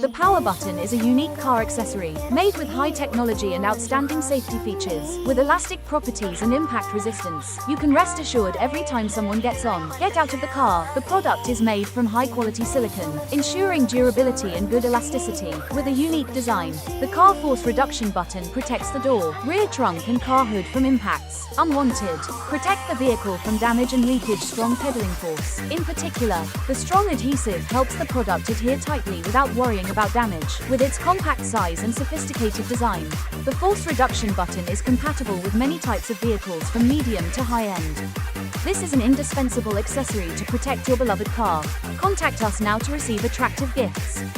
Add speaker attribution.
Speaker 1: The power button is a unique car accessory, made with high technology and outstanding safety features. With elastic properties and impact resistance, you can rest assured every time someone gets out of the car. The product is made from high-quality silicone, ensuring durability and good elasticity. With a unique design, the car force reduction button protects the door, rear trunk and car hood from impacts. Unwanted. Protect the vehicle from damage and leakage. Strong pedaling force. In particular, the strong adhesive helps the product adhere tightly without worrying about damage. With its compact size and sophisticated design, the force reduction button is compatible with many types of vehicles from medium to high-end. This is an indispensable accessory to protect your beloved car. Contact us now to receive attractive gifts.